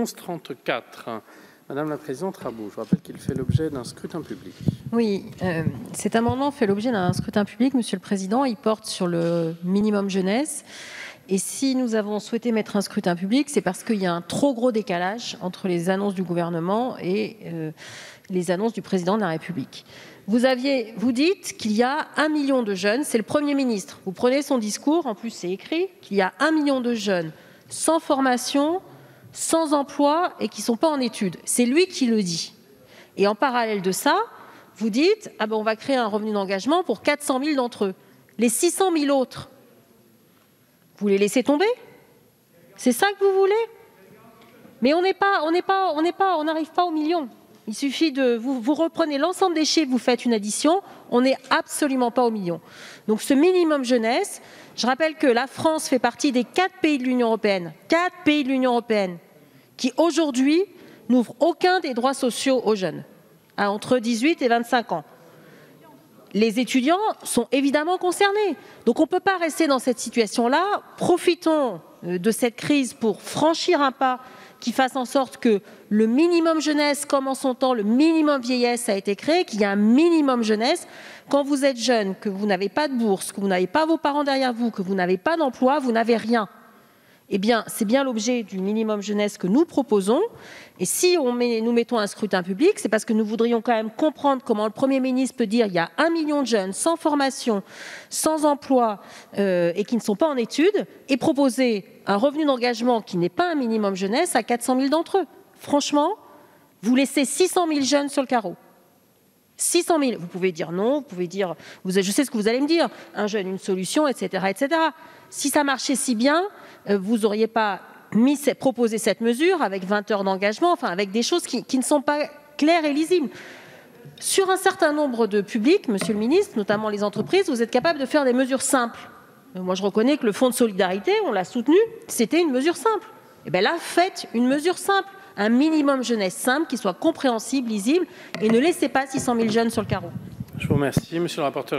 1134. Madame la Présidente Rabault, je rappelle qu'il fait l'objet d'un scrutin public. Oui, cet amendement fait l'objet d'un scrutin public, Monsieur le Président. Il porte sur le minimum jeunesse. Et si nous avons souhaité mettre un scrutin public, c'est parce qu'il y a un trop gros décalage entre les annonces du gouvernement et les annonces du Président de la République. Vous dites qu'il y a 1 million de jeunes, c'est le Premier ministre. Vous prenez son discours, en plus c'est écrit, qu'il y a 1 million de jeunes sans formation, sans emploi et qui ne sont pas en études. C'est lui qui le dit. Et en parallèle de ça, vous dites on va créer un revenu d'engagement pour 400 000 d'entre eux. Les 600 000 autres, vous les laissez tomber? C'est ça que vous voulez? Mais on n'arrive pas au million. Il suffit de vous reprenez l'ensemble des chiffres, vous faites une addition, on n'est absolument pas au million. Donc ce minimum jeunesse, je rappelle que la France fait partie des 4 pays de l'Union européenne, 4 pays de l'Union européenne, qui aujourd'hui n'ouvrent aucun des droits sociaux aux jeunes, entre 18 et 25 ans. Les étudiants sont évidemment concernés. Donc on ne peut pas rester dans cette situation-là. Profitons de cette crise pour franchir un pas qui fasse en sorte que le minimum jeunesse, comme en son temps le minimum vieillesse a été créé, qu'il y a un minimum jeunesse. Quand vous êtes jeune, que vous n'avez pas de bourse, que vous n'avez pas vos parents derrière vous, que vous n'avez pas d'emploi, vous n'avez rien. Eh bien, c'est bien l'objet du minimum jeunesse que nous proposons. Et si nous mettons un scrutin public, c'est parce que nous voudrions quand même comprendre comment le Premier ministre peut dire qu'il y a 1 million de jeunes sans formation, sans emploi et qui ne sont pas en études, et proposer un revenu d'engagement qui n'est pas un minimum jeunesse à 400 000 d'entre eux. Franchement, vous laissez 600 000 jeunes sur le carreau. 600 000. Vous pouvez dire non, vous pouvez dire... je sais ce que vous allez me dire. Un jeune, une solution, etc. etc. Si ça marchait si bien, vous n'auriez pas proposé cette mesure avec 20 heures d'engagement, enfin avec des choses qui ne sont pas claires et lisibles. Sur un certain nombre de publics, Monsieur le Ministre, notamment les entreprises, vous êtes capable de faire des mesures simples. Moi, je reconnais que le Fonds de solidarité, on l'a soutenu, c'était une mesure simple. Et bien là, faites une mesure simple. Un minimum jeunesse simple qui soit compréhensible, lisible, et ne laissez pas 600 000 jeunes sur le carreau. Je vous remercie, Monsieur le rapporteur général.